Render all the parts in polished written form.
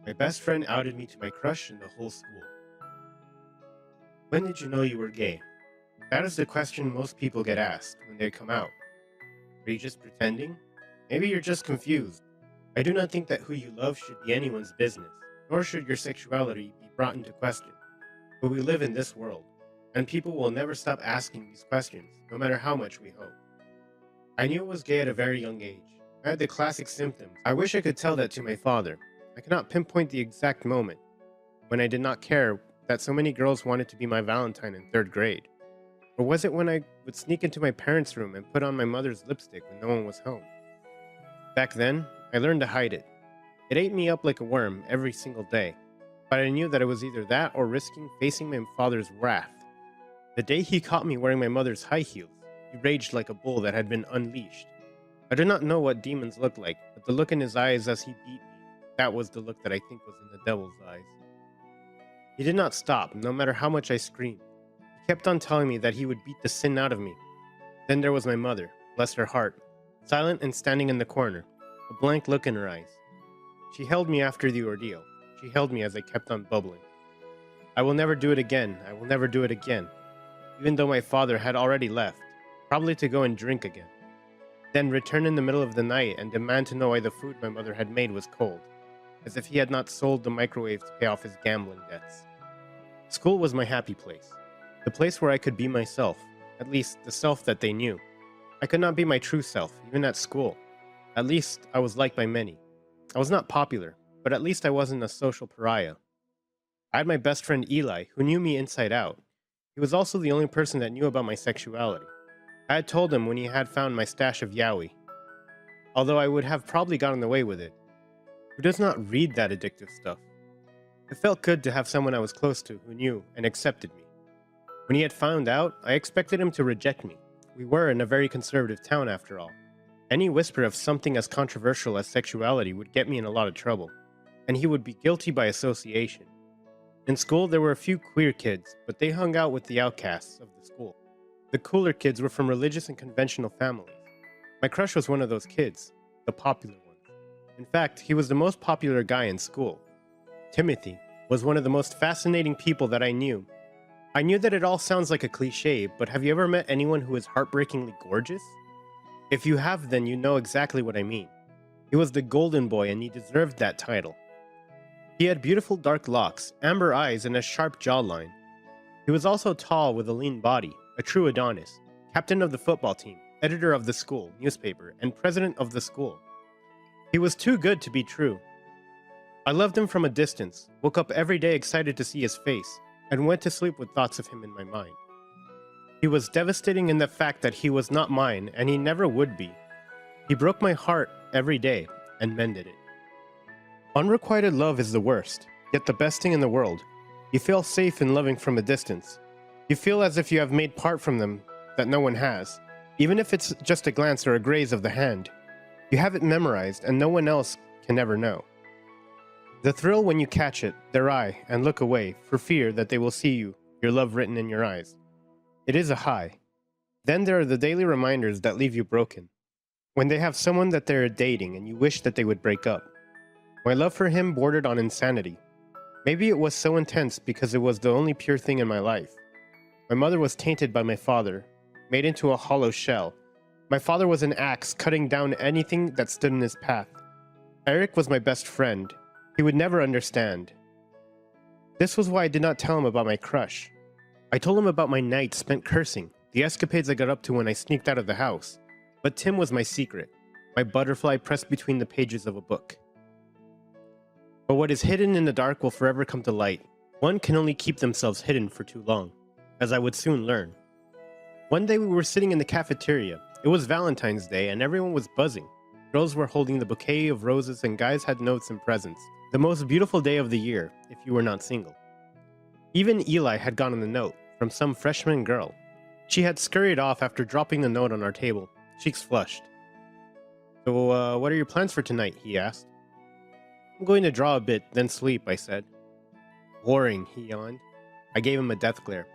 My best friend outed me to my crush and the whole school. When did you know you were gay? That is the question most people get asked when they come out. Are you just pretending? Maybe you're just confused. I do not think that who you love should be anyone's business, nor should your sexuality be brought into question. But we live in this world, and people will never stop asking these questions, no matter how much we hope. I knew I was gay at a very young age. I had the classic symptoms. I wish I could tell that to my father. I cannot pinpoint the exact moment when I did not care that so many girls wanted to be my Valentine in third grade. Or was it when I would sneak into my parents' room and put on my mother's lipstick when no one was home? Back then, I learned to hide it. It ate me up like a worm every single day, but I knew that it was either that or risking facing my father's wrath. The day he caught me wearing my mother's high heels, he raged like a bull that had been unleashed. I did not know what demons looked like, but the look in his eyes as he beat me, that was the look that I think was in the devil's eyes. He did not stop, no matter how much I screamed. He kept on telling me that he would beat the sin out of me. Then there was my mother, bless her heart, silent and standing in the corner, a blank look in her eyes. She held me after the ordeal. She held me as I kept on bubbling. I will never do it again. I will never do it again. Even though my father had already left, probably to go and drink again. Then return in the middle of the night and demand to know why the food my mother had made was cold, as if he had not sold the microwave to pay off his gambling debts. School was my happy place, the place where I could be myself, at least the self that they knew. I could not be my true self, even at school. At least I was liked by many. I was not popular, but at least I wasn't a social pariah. I had my best friend Eli, who knew me inside out. He was also the only person that knew about my sexuality. I had told him when he had found my stash of yaoi, although I would have probably gotten away with it. Who does not read that addictive stuff? It felt good to have someone I was close to who knew and accepted me. When he had found out, I expected him to reject me. We were in a very conservative town after all. Any whisper of something as controversial as sexuality would get me in a lot of trouble, and he would be guilty by association. In school, there were a few queer kids, but they hung out with the outcasts of the school. The cooler kids were from religious and conventional families. My crush was one of those kids, the popular one. In fact, he was the most popular guy in school. Timothy was one of the most fascinating people that I knew. I knew that it all sounds like a cliche, but have you ever met anyone who is heartbreakingly gorgeous? If you have, then you know exactly what I mean. He was the golden boy and he deserved that title. He had beautiful dark locks, amber eyes, and a sharp jawline. He was also tall with a lean body, a true Adonis, captain of the football team, editor of the school newspaper, and president of the school. He was too good to be true. I loved him from a distance, woke up every day excited to see his face, and went to sleep with thoughts of him in my mind. He was devastating in the fact that he was not mine, and he never would be. He broke my heart every day, and mended it. Unrequited love is the worst, yet the best thing in the world. You feel safe in loving from a distance. You feel as if you have made part from them that no one has, even if it's just a glance or a graze of the hand. You have it memorized, and no one else can ever know. The thrill when you catch it, their eye, and look away, for fear that they will see you, your love written in your eyes. It is a high. Then there are the daily reminders that leave you broken. When they have someone that they're dating and you wish that they would break up. My love for him bordered on insanity. Maybe it was so intense because it was the only pure thing in my life. My mother was tainted by my father, made into a hollow shell. My father was an axe cutting down anything that stood in his path. Eric was my best friend. He would never understand. This was why I did not tell him about my crush. I told him about my nights spent cursing, the escapades I got up to when I sneaked out of the house. But Tim was my secret, my butterfly pressed between the pages of a book. But what is hidden in the dark will forever come to light. One can only keep themselves hidden for too long, as I would soon learn. One day we were sitting in the cafeteria. It was Valentine's Day and everyone was buzzing. Girls were holding the bouquet of roses and guys had notes and presents. The most beautiful day of the year, if you were not single. Even Eli had gotten the note, from some freshman girl. She had scurried off after dropping the note on our table, cheeks flushed. So, what are your plans for tonight? He asked. I'm going to draw a bit, then sleep, I said. Boring, he yawned. I gave him a death glare.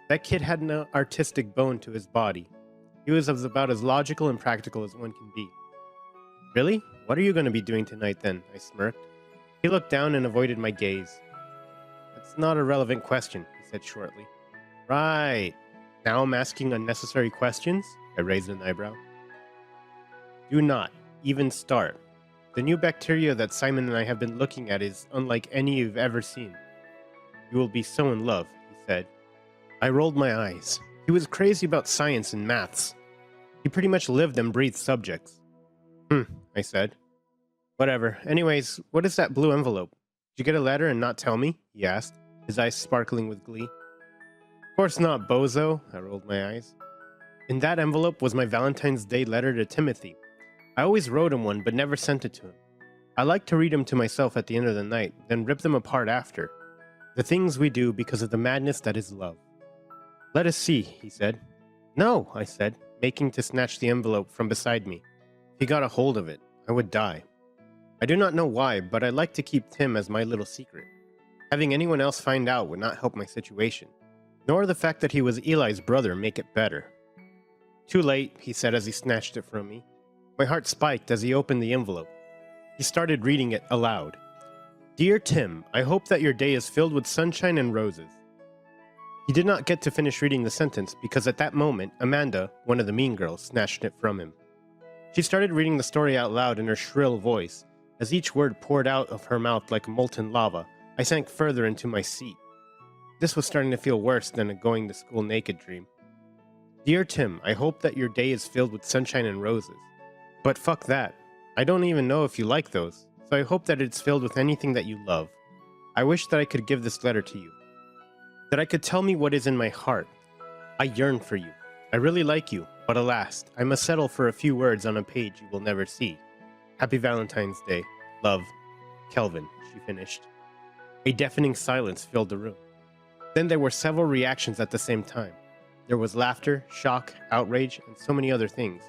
That kid had an artistic bone to his body. He was about as logical and practical as one can be. Really? What are you going to be doing tonight then? I smirked. He looked down and avoided my gaze. That's not a relevant question, he said shortly. Right. Now I'm asking unnecessary questions? I raised an eyebrow. Do not even start. The new bacteria that Simon and I have been looking at is unlike any you've ever seen. You will be so in love, he said. I rolled my eyes. He was crazy about science and maths. He pretty much lived and breathed subjects. I said. Whatever. Anyways, what is that blue envelope? Did you get a letter and not tell me? He asked, his eyes sparkling with glee. Of course not, bozo, I rolled my eyes. In that envelope was my Valentine's Day letter to Timothy. I always wrote him one, but never sent it to him. I like to read them to myself at the end of the night, then rip them apart after. The things we do because of the madness that is love. Let us see, he said. No, I said, making to snatch the envelope from beside me. If he got a hold of it, I would die. I do not know why, but I like to keep Tim as my little secret. Having anyone else find out would not help my situation, nor the fact that he was Eli's brother make it better. Too late, he said as he snatched it from me. My heart spiked as he opened the envelope. He started reading it aloud. Dear Tim, I hope that your day is filled with sunshine and roses. He did not get to finish reading the sentence because at that moment, Amanda, one of the mean girls, snatched it from him. She started reading the story out loud in her shrill voice. As each word poured out of her mouth like molten lava, I sank further into my seat. This was starting to feel worse than a going to school naked dream. Dear Tim, I hope that your day is filled with sunshine and roses. But fuck that. I don't even know if you like those, so I hope that it's filled with anything that you love. I wish that I could give this letter to you. That I could tell me what is in my heart. I yearn for you. I really like you, but alas, I must settle for a few words on a page you will never see. Happy Valentine's Day. Love. Kelvin, she finished. A deafening silence filled the room. Then there were several reactions at the same time. There was laughter, shock, outrage, and so many other things.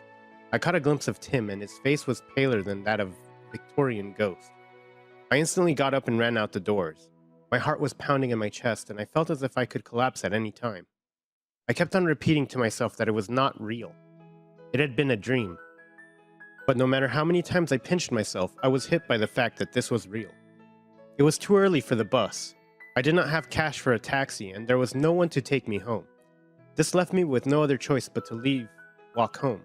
I caught a glimpse of Tim, and his face was paler than that of a Victorian ghost. I instantly got up and ran out the doors. My heart was pounding in my chest, and I felt as if I could collapse at any time. I kept on repeating to myself that it was not real. It had been a dream. But no matter how many times I pinched myself, I was hit by the fact that this was real. It was too early for the bus. I did not have cash for a taxi, and there was no one to take me home. This left me with no other choice but to walk home.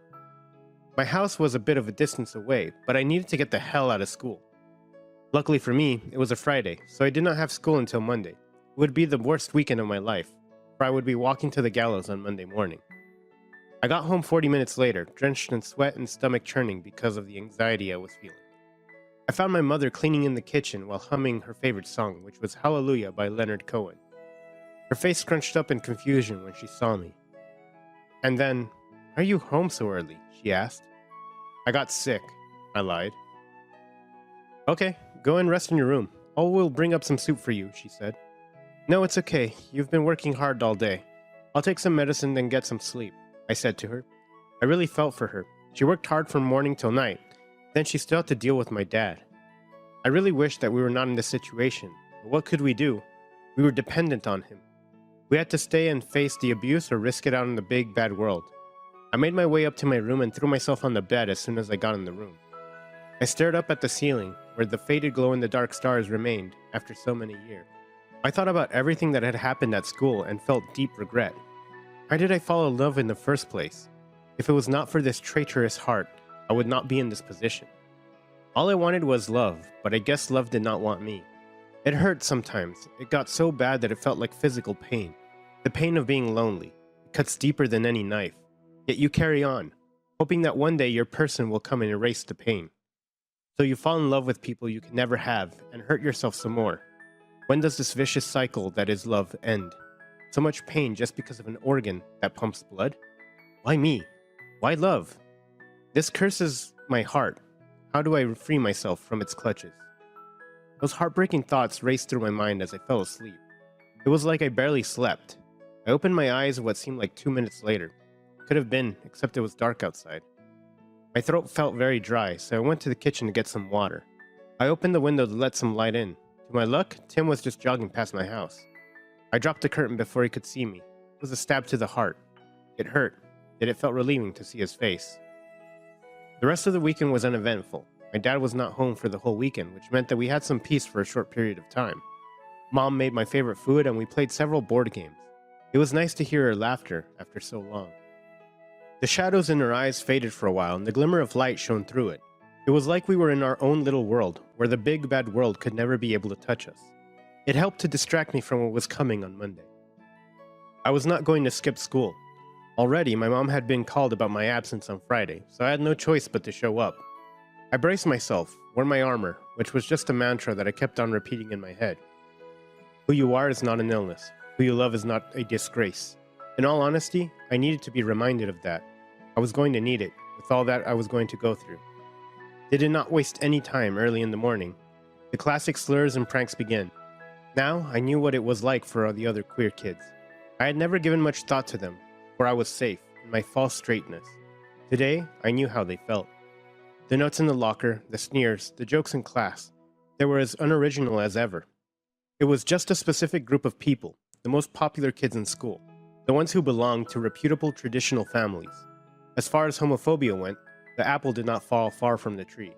My house was a bit of a distance away, but I needed to get the hell out of school. Luckily for me, it was a Friday, so I did not have school until Monday. It would be the worst weekend of my life, for I would be walking to the gallows on Monday morning. I got home 40 minutes later, drenched in sweat and stomach churning because of the anxiety I was feeling. I found my mother cleaning in the kitchen while humming her favorite song, which was Hallelujah by Leonard Cohen. Her face scrunched up in confusion when she saw me. And then, "Are you home so early?" she asked. "I got sick," I lied. "Okay, go and rest in your room. I will bring up some soup for you," she said. "No, it's okay. You've been working hard all day. I'll take some medicine and get some sleep," I said to her. I really felt for her. She worked hard from morning till night. Then she still had to deal with my dad. I really wished that we were not in this situation, but what could we do? We were dependent on him. We had to stay and face the abuse or risk it out in the big, bad world. I made my way up to my room and threw myself on the bed as soon as I got in the room. I stared up at the ceiling, where the faded glow-in-the-dark stars remained after so many years. I thought about everything that had happened at school and felt deep regret. Why did I fall in love in the first place? If it was not for this traitorous heart, I would not be in this position. All I wanted was love, but I guess love did not want me. It hurt sometimes. It got so bad that it felt like physical pain. The pain of being lonely. It cuts deeper than any knife. Yet you carry on, hoping that one day your person will come and erase the pain. So you fall in love with people you can never have and hurt yourself some more. When does this vicious cycle that is love end? So much pain just because of an organ that pumps blood? Why me? Why love? This curses my heart. How do I free myself from its clutches? Those heartbreaking thoughts raced through my mind as I fell asleep. It was like I barely slept. I opened my eyes what seemed like 2 minutes later. Could have been, except it was dark outside. My throat felt very dry, so I went to the kitchen to get some water. I opened the window to let some light in. To my luck, Tim was just jogging past my house. I dropped the curtain before he could see me. It was a stab to the heart. It hurt, yet it felt relieving to see his face. The rest of the weekend was uneventful. My dad was not home for the whole weekend, which meant that we had some peace for a short period of time. Mom made my favorite food and we played several board games. It was nice to hear her laughter after so long. The shadows in her eyes faded for a while and the glimmer of light shone through it. It was like we were in our own little world, where the big bad world could never be able to touch us. It helped to distract me from what was coming on Monday. I was not going to skip school. Already, my mom had been called about my absence on Friday, so I had no choice but to show up. I braced myself, wore my armor, which was just a mantra that I kept on repeating in my head. Who you are is not an illness. Who you love is not a disgrace. In all honesty, I needed to be reminded of that. I was going to need it, with all that I was going to go through. They did not waste any time early in the morning. The classic slurs and pranks began. Now, I knew what it was like for the other queer kids. I had never given much thought to them, for I was safe in my false straightness. Today, I knew how they felt. The notes in the locker, the sneers, the jokes in class, they were as unoriginal as ever. It was just a specific group of people, the most popular kids in school, the ones who belonged to reputable traditional families. As far as homophobia went, the apple did not fall far from the tree.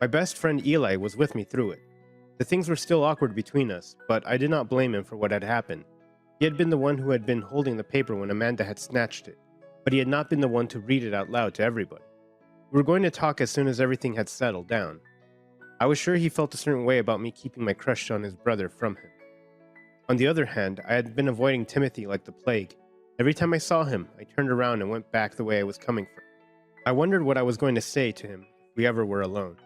My best friend Eli was with me through it. The things were still awkward between us, but I did not blame him for what had happened. He had been the one who had been holding the paper when Amanda had snatched it, but he had not been the one to read it out loud to everybody. We were going to talk as soon as everything had settled down. I was sure he felt a certain way about me keeping my crush on his brother from him. On the other hand, I had been avoiding Timothy like the plague. Every time I saw him, I turned around and went back the way I was coming from. I wondered what I was going to say to him if we ever were alone.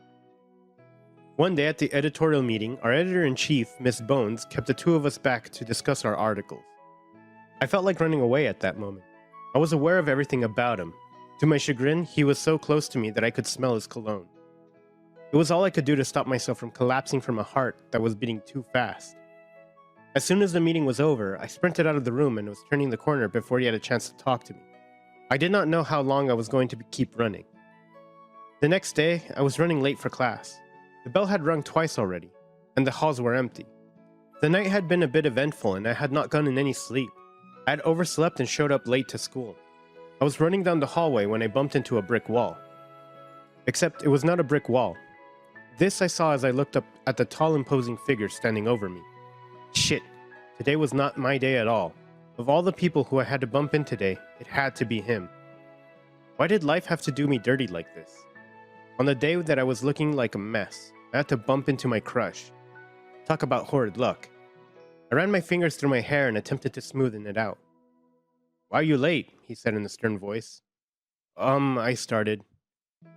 One day at the editorial meeting, our editor-in-chief, Miss Bones, kept the two of us back to discuss our articles. I felt like running away at that moment. I was aware of everything about him. To my chagrin, he was so close to me that I could smell his cologne. It was all I could do to stop myself from collapsing from a heart that was beating too fast. As soon as the meeting was over, I sprinted out of the room and was turning the corner before he had a chance to talk to me. I did not know how long I was going to keep running. The next day, I was running late for class. The bell had rung twice already, and the halls were empty. The night had been a bit eventful and I had not gotten any sleep. I had overslept and showed up late to school. I was running down the hallway when I bumped into a brick wall. Except it was not a brick wall. This I saw as I looked up at the tall imposing figure standing over me. Shit, today was not my day at all. Of all the people who I had to bump in today, it had to be him. Why did life have to do me dirty like this? On the day that I was looking like a mess, I had to bump into my crush. Talk about horrid luck. I ran my fingers through my hair and attempted to smoothen it out. Why are you late? He said in a stern voice. I started.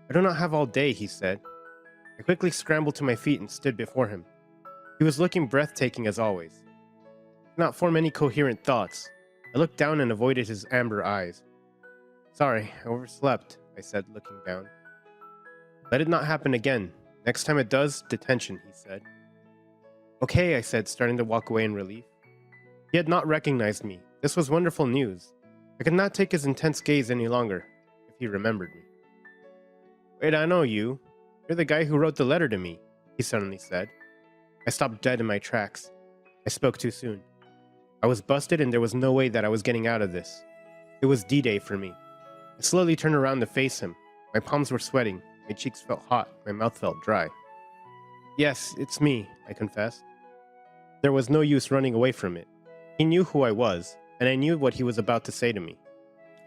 I do not have all day, he said. I quickly scrambled to my feet and stood before him. He was looking breathtaking as always. I could not form any coherent thoughts. I looked down and avoided his amber eyes. Sorry, I overslept, I said, looking down. Let it not happen again. Next time it does, detention, he said. Okay, I said, starting to walk away in relief. He had not recognized me. This was wonderful news. I could not take his intense gaze any longer, if he remembered me. Wait, I know you. You're the guy who wrote the letter to me, he suddenly said. I stopped dead in my tracks. I spoke too soon. I was busted and there was no way that I was getting out of this. It was D-Day for me. I slowly turned around to face him. My palms were sweating. My cheeks felt hot. My mouth felt dry. Yes, it's me, I confessed. There was no use running away from it. He knew who I was, and I knew what he was about to say to me.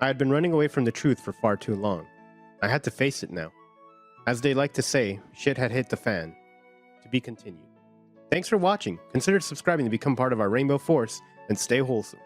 I had been running away from the truth for far too long. I had to face it now. As they like to say, shit had hit the fan. To be continued. Thanks for watching. Consider subscribing to become part of our Rainbow Force, and stay wholesome.